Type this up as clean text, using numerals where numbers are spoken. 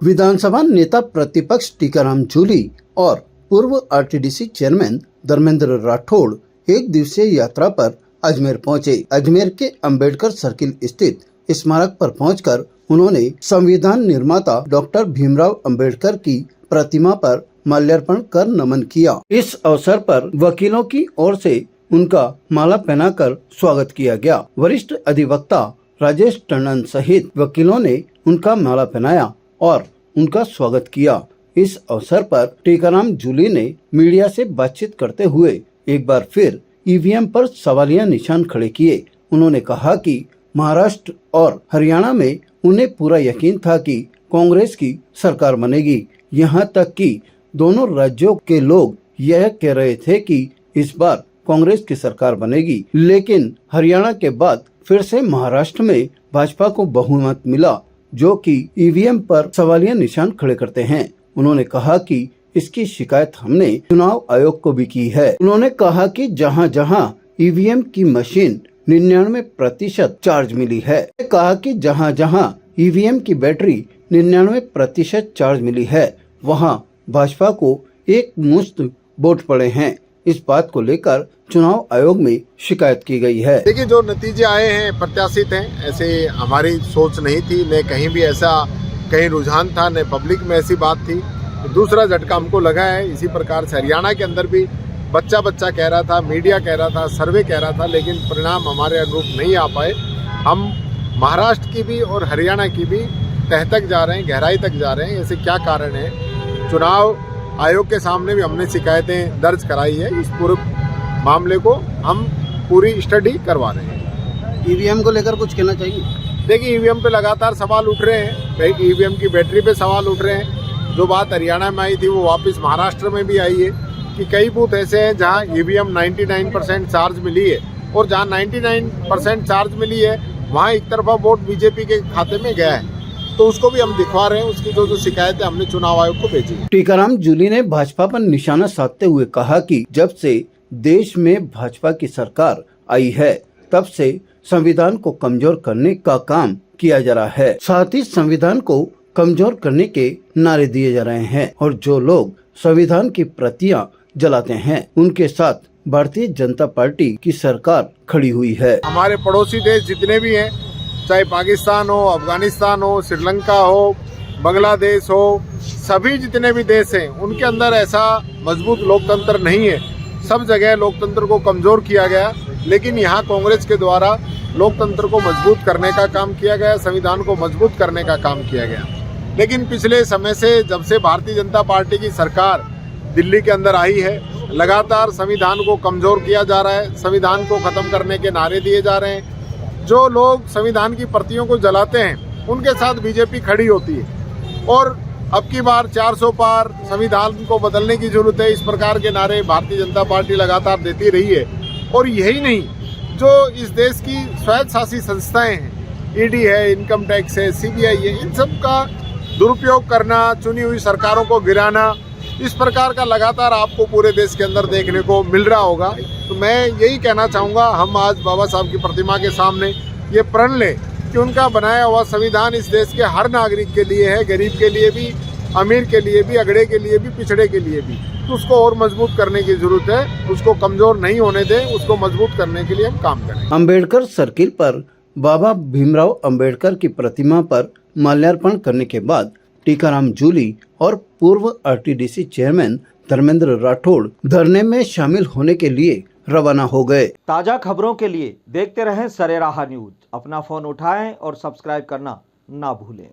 विधानसभा नेता प्रतिपक्ष टीकाराम जूली और पूर्व आरटीडीसी चेयरमैन धर्मेंद्र राठौड़ एक दिवसीय यात्रा पर अजमेर पहुंचे। अजमेर के अंबेडकर सर्किल स्थित स्मारक पर पहुंचकर उन्होंने संविधान निर्माता डॉक्टर भीमराव अंबेडकर की प्रतिमा पर माल्यार्पण कर नमन किया। इस अवसर पर वकीलों की ओर से उनका माला पहनाकर स्वागत किया गया। वरिष्ठ अधिवक्ता राजेश टंडन सहित वकीलों ने उनका माला पहनाया और उनका स्वागत किया। इस अवसर पर टीकाराम जूली ने मीडिया से बातचीत करते हुए एक बार फिर ईवीएम पर सवालिया निशान खड़े किए। उन्होंने कहा कि महाराष्ट्र और हरियाणा में उन्हें पूरा यकीन था कि कांग्रेस की सरकार बनेगी। यहां तक कि दोनों राज्यों के लोग यह कह रहे थे कि इस बार कांग्रेस की सरकार बनेगी, लेकिन हरियाणा के बाद फिर से महाराष्ट्र में भाजपा को बहुमत मिला, जो कि ईवीएम पर सवालिया निशान खड़े करते हैं। उन्होंने कहा कि इसकी शिकायत हमने चुनाव आयोग को भी की है। उन्होंने कहा कि जहां ईवीएम की मशीन 99% चार्ज मिली है, कहा कि जहां ईवीएम की बैटरी 99% चार्ज मिली है, वहां भाजपा को एक मुश्त वोट पड़े हैं। इस बात को लेकर चुनाव आयोग में शिकायत की गई है। देखिए, जो नतीजे आए हैं प्रत्याशित हैं। ऐसे हमारी सोच नहीं थी, न कहीं भी ऐसा कहीं रुझान था, न पब्लिक में ऐसी बात थी। दूसरा झटका हमको लगा है। इसी प्रकार से हरियाणा के अंदर भी बच्चा कह रहा था, मीडिया कह रहा था, सर्वे कह रहा था, लेकिन परिणाम हमारे अनुरूप नहीं आ पाए। हम महाराष्ट्र की भी और हरियाणा की भी तह तक जा रहे हैं, गहराई तक जा रहे हैं। ऐसे क्या कारण है? चुनाव आयोग के सामने भी हमने शिकायतें दर्ज कराई है। इस पूरे मामले को हम पूरी स्टडी करवा रहे हैं। ईवीएम को लेकर कुछ कहना चाहिए? देखिए, ईवीएम पे लगातार सवाल उठ रहे हैं। ईवीएम की बैटरी पे सवाल उठ रहे हैं। जो बात हरियाणा में आई थी वो वापस महाराष्ट्र में भी आई है कि कई बूथ ऐसे हैं जहां ईवीएम 99% चार्ज मिली है, और जहां 99% चार्ज मिली है वहां एक तरफा वोट बीजेपी के खाते में गया है। तो उसको भी हम दिखवा रहे हैं। उसकी जो शिकायतें हमने चुनाव आयोग को भेजी है। टीकाराम जूली ने भाजपा पर निशाना साधते हुए कहा कि जब से देश में भाजपा की सरकार आई है, तब से संविधान को कमजोर करने का काम किया जा रहा है। साथ ही संविधान को कमजोर करने के नारे दिए जा रहे हैं, और जो लोग संविधान की प्रतियां जलाते हैं, उनके साथ भारतीय जनता पार्टी की सरकार खड़ी हुई है। हमारे पड़ोसी देश जितने भी हैं, चाहे पाकिस्तान हो, अफगानिस्तान हो, श्रीलंका हो, बांग्लादेश हो, सभी जितने भी देश हैं, उनके अंदर ऐसा मजबूत लोकतंत्र नहीं है। सब जगह लोकतंत्र को कमजोर किया गया, लेकिन यहाँ कांग्रेस के द्वारा लोकतंत्र को मजबूत करने का काम किया गया, संविधान को मजबूत करने का काम किया गया। लेकिन पिछले समय से, जब से भारतीय जनता पार्टी की सरकार दिल्ली के अंदर आई है, लगातार संविधान को कमजोर किया जा रहा है। संविधान को खत्म करने के नारे दिए जा रहे हैं। जो लोग संविधान की प्रतियों को जलाते हैं, उनके साथ बीजेपी खड़ी होती है। और अब की बार 400 पार, संविधान को बदलने की जरूरत है, इस प्रकार के नारे भारतीय जनता पार्टी लगातार देती रही है। और यही नहीं, जो इस देश की स्वायत्त शासी संस्थाएं हैं, ईडी है, इनकम टैक्स है, सीबीआई है, इन सब का दुरुपयोग करना, चुनी हुई सरकारों को गिराना, इस प्रकार का लगातार आपको पूरे देश के अंदर देखने को मिल रहा होगा। तो मैं यही कहना चाहूँगा, हम आज बाबा साहब की प्रतिमा के सामने ये प्रण लें कि उनका बनाया हुआ संविधान इस देश के हर नागरिक के लिए है, गरीब के लिए भी, अमीर के लिए भी, अगड़े के लिए भी, पिछड़े के लिए भी। तो उसको और मजबूत करने की जरूरत है। उसको कमजोर नहीं होने दें, उसको मजबूत करने के लिए हम काम करें। अंबेडकर सर्किल पर बाबा भीमराव अंबेडकर की प्रतिमा पर माल्यार्पण करने के बाद टीकाराम जूली और पूर्व आरटीडीसी चेयरमैन धर्मेंद्र राठौड़ धरने में शामिल होने के लिए रवाना हो गए। ताजा खबरों के लिए देखते रहें सरेराह न्यूज। अपना फोन उठाएं और सब्सक्राइब करना ना भूलें।